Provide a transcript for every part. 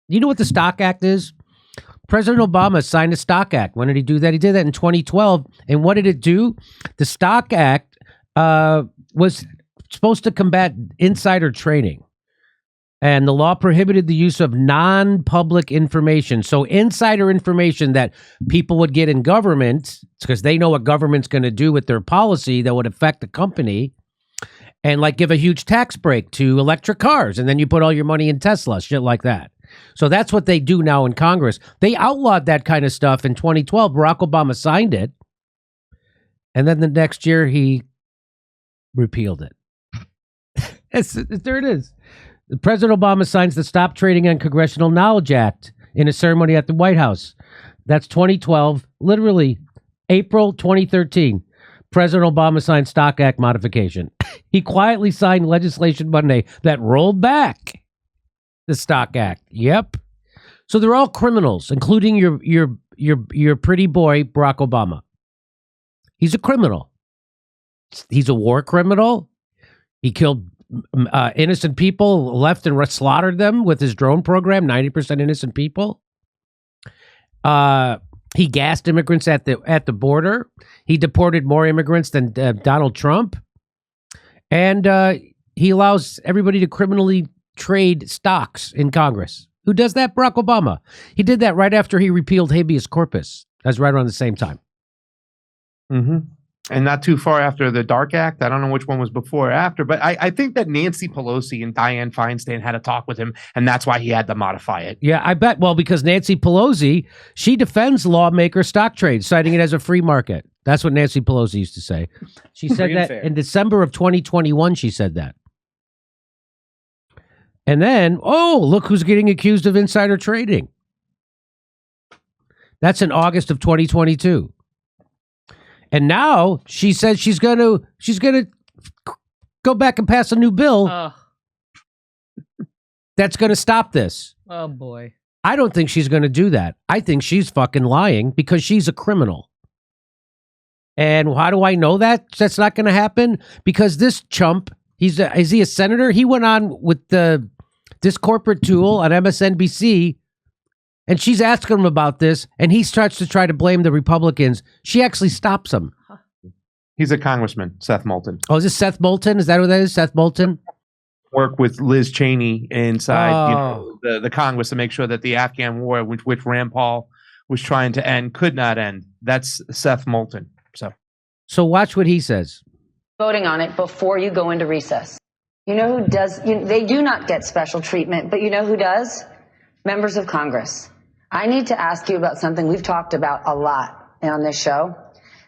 You know what the Stock Act is? President Obama signed the Stock Act. When did he do that? He did that in 2012. And what did it do? The Stock Act was supposed to combat insider trading. And the law prohibited the use of non-public information. So insider information that people would get in government, because they know what government's going to do with their policy that would affect the company, and like give a huge tax break to electric cars. And then you put all your money in Tesla, shit like that. So that's what they do now in Congress. They outlawed that kind of stuff in 2012. Barack Obama signed it. And then the next year he repealed it. There it is. President Obama signs the Stop Trading on Congressional Knowledge Act in a ceremony at the White House. That's 2012, literally April 2013. President Obama signed Stock Act modification. He quietly signed legislation Monday that rolled back the Stock Act. Yep. So they're all criminals, including your pretty boy, Barack Obama. He's a criminal. He's a war criminal. He killed innocent people, left and slaughtered them with his drone program, 90% innocent people. He gassed immigrants at the border. He deported more immigrants than Donald Trump. And he allows everybody to criminally trade stocks in Congress. Who does that? Barack Obama. He did that right after he repealed habeas corpus. That's right around the same time. Mm-hmm. And not too far after the Dark Act. I don't know which one was before or after, but I think that Nancy Pelosi and Dianne Feinstein had a talk with him, and that's why he had to modify it. Yeah, I bet. Well, because Nancy Pelosi, she defends lawmaker stock trades, citing it as a free market. That's what Nancy Pelosi used to say. She said that in December of 2021, she said that. And then, oh, look who's getting accused of insider trading. That's in August of 2022. And now she says she's gonna go back and pass a new bill that's gonna stop this. Oh boy. I don't think she's gonna do that. I think she's fucking lying because she's a criminal. And how do I know that that's not gonna happen? Because this chump, is he a senator? He went on with this corporate tool on MSNBC. And she's asking him about this, and he starts to try to blame the Republicans. She actually stops him. He's a congressman, Seth Moulton. Oh, is this Seth Moulton? Is that who that is, Seth Moulton? Work with Liz Cheney inside the Congress to make sure that the Afghan war, which Rand Paul was trying to end, could not end. That's Seth Moulton. So watch what he says. Voting on it before you go into recess. You know who does? They do not get special treatment, but you know who does? Members of Congress. I need to ask you about something we've talked about a lot on this show.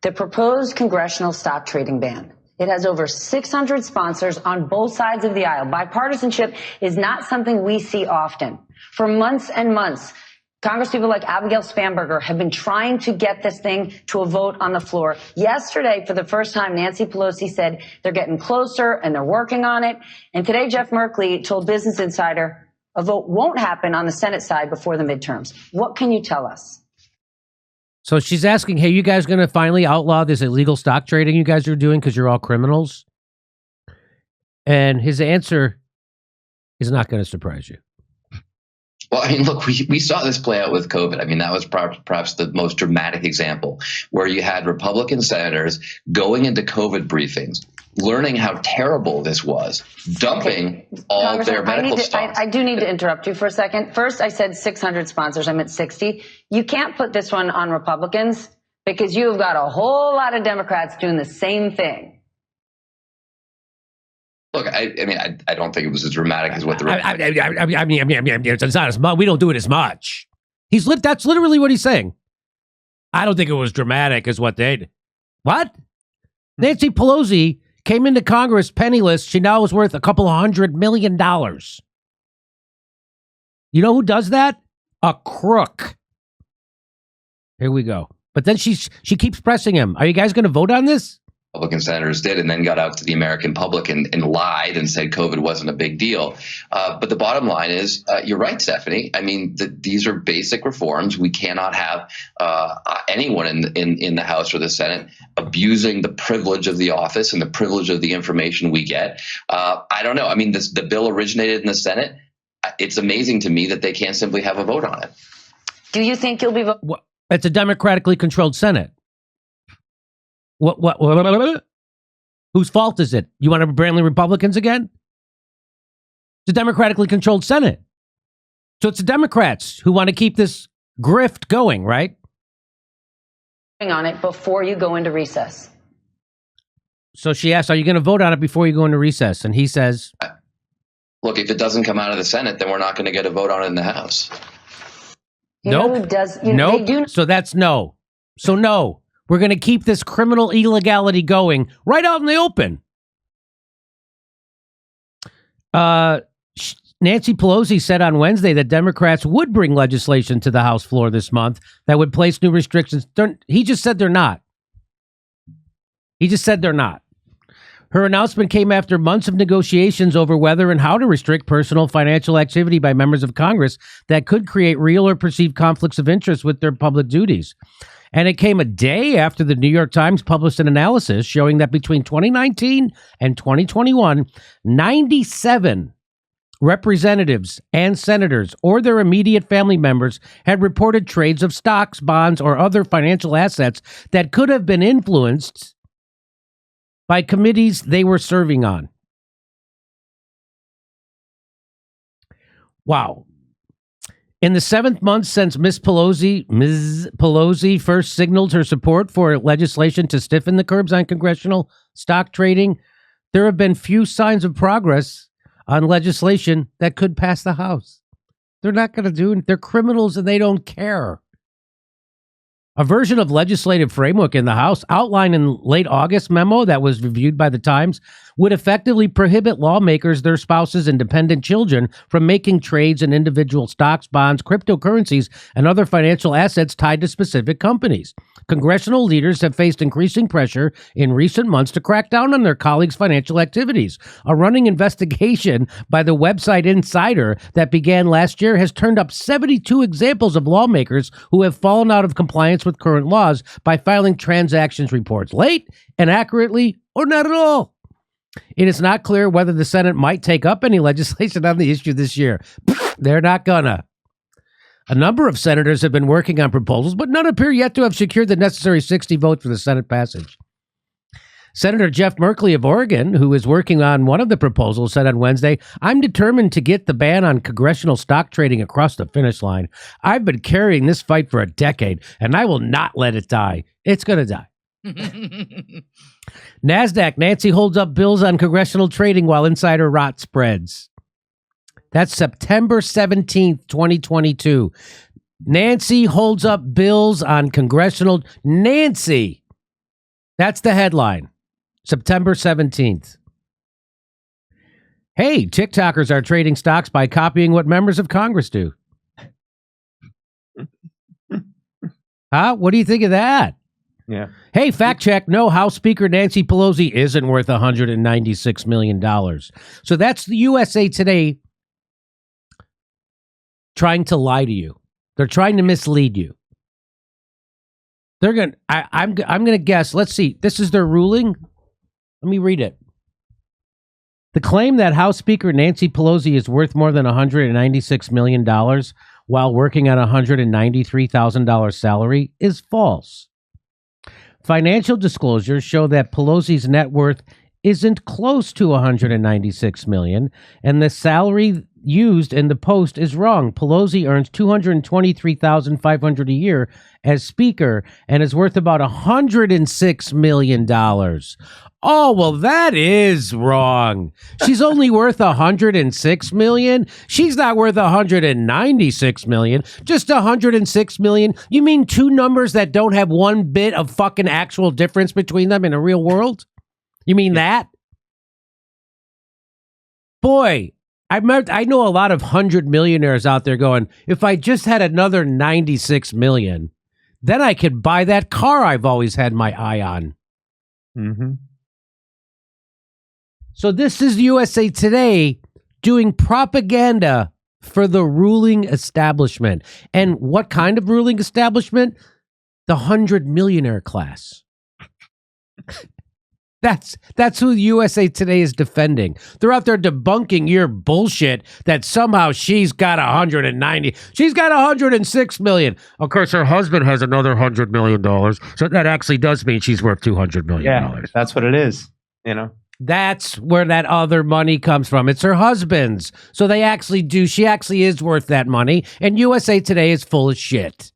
The proposed congressional stock trading ban. It has over 600 sponsors on both sides of the aisle. Bipartisanship is not something we see often. For months and months, Congresspeople like Abigail Spanberger have been trying to get this thing to a vote on the floor. Yesterday, for the first time, Nancy Pelosi said they're getting closer and they're working on it. And today, Jeff Merkley told Business Insider a vote won't happen on the Senate side before the midterms. What can you tell us? So she's asking, hey, you guys going to finally outlaw this illegal stock trading you guys are doing because you're all criminals? And his answer is not going to surprise you. Well, I mean, look, we saw this play out with COVID. I mean, that was perhaps the most dramatic example where you had Republican senators going into COVID briefings, learning how terrible this was, dumping all their medical stocks. I do need to interrupt you for a second. First, I said 600 sponsors. I meant 60. You can't put this one on Republicans because you've got a whole lot of Democrats doing the same thing. Look, I mean, I don't think it was as dramatic as what the. I mean, it's not as much. We don't do it as much. That's literally what he's saying. I don't think it was dramatic as what they did. What? Nancy Pelosi came into Congress penniless. She now is worth $200 million. You know who does that? A crook. Here we go. But then she keeps pressing him. Are you guys going to vote on this? Republican senators did, and then got out to the American public and lied and said COVID wasn't a big deal. But the bottom line is, you're right, Stephanie. I mean, these are basic reforms. We cannot have anyone in the House or the Senate abusing the privilege of the office and the privilege of the information we get. I don't know. I mean, the bill originated in the Senate. it's amazing to me that they can't simply have a vote on it. Do you think you'll be voting? It's a democratically controlled Senate. What? Whose fault is it? You want to brand Republicans again? It's a democratically controlled Senate. So it's the Democrats who want to keep this grift going, right? On it before you go into recess? So she asked, are you going to vote on it before you go into recess? And he says, look, if it doesn't come out of the Senate, then we're not going to get a vote on it in the House. Nope. Nope. So that's no. So no. We're going to keep this criminal illegality going right out in the open. Nancy Pelosi said on Wednesday that Democrats would bring legislation to the House floor this month that would place new restrictions. He just said they're not. He just said they're not. Her announcement came after months of negotiations over whether and how to restrict personal financial activity by members of Congress that could create real or perceived conflicts of interest with their public duties. And it came a day after the New York Times published an analysis showing that between 2019 and 2021, 97 representatives and senators or their immediate family members had reported trades of stocks, bonds, or other financial assets that could have been influenced by committees they were serving on. Wow. In the 7th month since Ms. Pelosi first signaled her support for legislation to stiffen the curbs on congressional stock trading, there have been few signs of progress on legislation that could pass the House. They're not going to do it. They're criminals and they don't care. A version of legislative framework in the House outlined in late August memo that was reviewed by the Times would effectively prohibit lawmakers, their spouses, and dependent children from making trades in individual stocks, bonds, cryptocurrencies, and other financial assets tied to specific companies. Congressional leaders have faced increasing pressure in recent months to crack down on their colleagues' financial activities. A running investigation by the website Insider that began last year has turned up 72 examples of lawmakers who have fallen out of compliance with current laws by filing transactions reports late, inaccurately, or not at all. It is not clear whether the Senate might take up any legislation on the issue this year. They're not gonna. A number of senators have been working on proposals, but none appear yet to have secured the necessary 60 votes for the Senate passage. Senator Jeff Merkley of Oregon, who is working on one of the proposals, said on Wednesday, "I'm determined to get the ban on congressional stock trading across the finish line. I've been carrying this fight for a decade, and I will not let it die. It's going to die." NASDAQ, Nancy holds up bills on congressional trading while insider rot spreads. That's September 17th, 2022. Nancy holds up bills on congressional... Nancy! That's the headline. September 17th. Hey, TikTokers are trading stocks by copying what members of Congress do. Huh? What do you think of that? Yeah. Hey, fact check. No, House Speaker Nancy Pelosi isn't worth $196 million. So that's the USA Today trying to lie to you. They're trying to mislead you. They're going to, I'm going to guess. Let's see. This is their ruling. Let me read it. The claim that House Speaker Nancy Pelosi is worth more than $196 million while working on a $193,000 salary is false. Financial disclosures show that Pelosi's net worth isn't close to $196 million, and the salary used in the post is wrong. Pelosi earns $223,500 a year as Speaker and is worth about $106 million. Oh, well, that is wrong. She's only worth $106 million. She's not worth $196 million. Just $106 million. You mean two numbers that don't have one bit of fucking actual difference between them in a real world? You mean that? Boy, I know a lot of 100 millionaires out there going, if I just had another 96 million, then I could buy that car I've always had my eye on. Mm-hmm. So this is USA Today doing propaganda for the ruling establishment. And what kind of ruling establishment? The 100 millionaire class. That's who USA Today is defending. They're out there debunking your bullshit that somehow she's got 190. She's got 106 million. Of course, her husband has another $100 million. So that actually does mean she's worth $200 million. Yeah, that's what it is. You know, that's where that other money comes from. It's her husband's. So they actually do. She actually is worth that money. And USA Today is full of shit.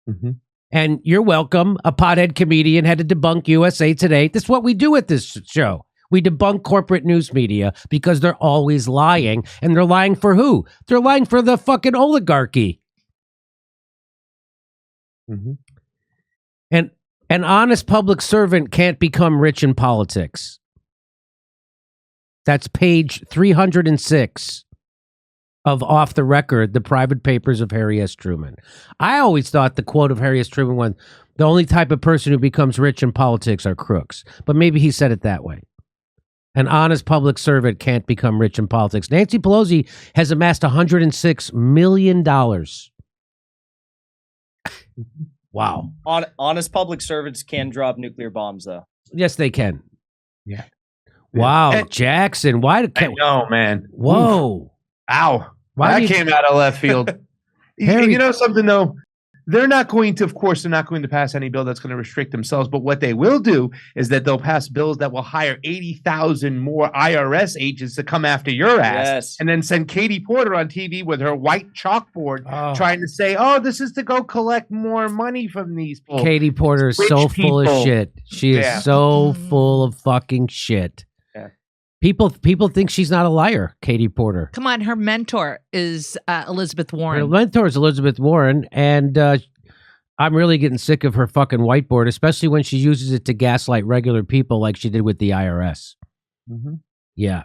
Mm-hmm. And you're welcome. A pothead comedian had to debunk USA Today. This is what we do at this show. We debunk corporate news media because they're always lying. And they're lying for who? They're lying for the fucking oligarchy. Mm-hmm. And an honest public servant can't become rich in politics. That's page 306 of Off the Record, the private papers of Harry S. Truman. I always thought the quote of Harry S. Truman was, the only type of person who becomes rich in politics are crooks. But maybe he said it that way. An honest public servant can't become rich in politics. Nancy Pelosi has amassed $106 million. Wow. Honest public servants can drop nuclear bombs, though. Yes, they can. Yeah. Wow, And, Jackson. Why? No, man. Whoa. Oof. Ow. Why that came out of left field. Harry- You know something, though? They're not going to, of course, they're not going to pass any bill that's going to restrict themselves. But what they will do is that they'll pass bills that will hire 80,000 more IRS agents to come after your ass. Yes. And then send Katie Porter on TV with her white chalkboard trying to say, oh, this is to go collect more money from these people. Katie Porter is Rich so full of people. shit. She Yeah. is so full of fucking shit. Yeah. People think she's not a liar, Katie Porter. Come on, her mentor is Elizabeth Her Warren. mentor is Elizabeth Warren, and I'm really getting sick of her fucking whiteboard, especially when she uses it to gaslight regular people like she did with the IRS. Mm-hmm. Yeah.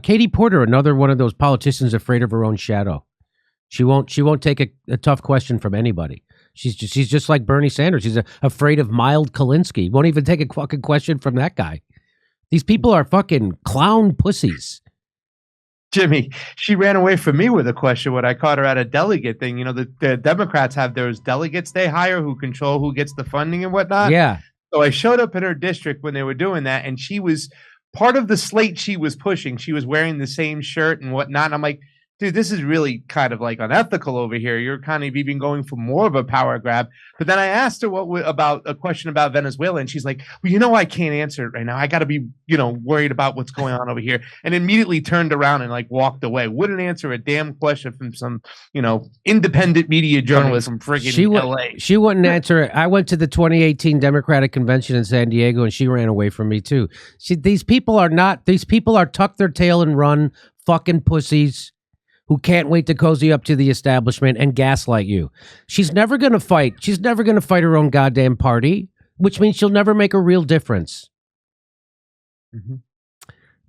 Katie Porter, another one of those politicians afraid of her own shadow. She won't take a tough question from anybody. She's just like Bernie Sanders. She's afraid of mild Kalinsky. Won't even take a fucking question from that guy. These people are fucking clown pussies. Jimmy, she ran away from me with a question when I caught her at a delegate thing. You know, the Democrats have those delegates they hire who control who gets the funding and whatnot. Yeah. So I showed up in her district when they were doing that, and she was part of the slate she was pushing. She was wearing the same shirt and whatnot. And I'm like, dude, this is really kind of like unethical over here. You're kind of even going for more of a power grab. But then I asked her about a question about Venezuela, and she's like, well, you know, I can't answer it right now. I got to be, worried about what's going on over here. And immediately turned around and like walked away. Wouldn't answer a damn question from some, independent media journalist from friggin' LA. She wouldn't answer it. I went to the 2018 Democratic Convention in San Diego, and she ran away from me too. These people are tuck their tail and run fucking pussies who can't wait to cozy up to the establishment and gaslight you. She's never going to fight. She's never going to fight her own goddamn party, which means she'll never make a real difference. Mm-hmm.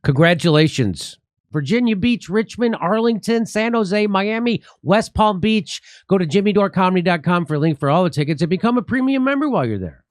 Congratulations. Virginia Beach, Richmond, Arlington, San Jose, Miami, West Palm Beach. Go to jimmydorecomedy.com for a link for all the tickets and become a premium member while you're there.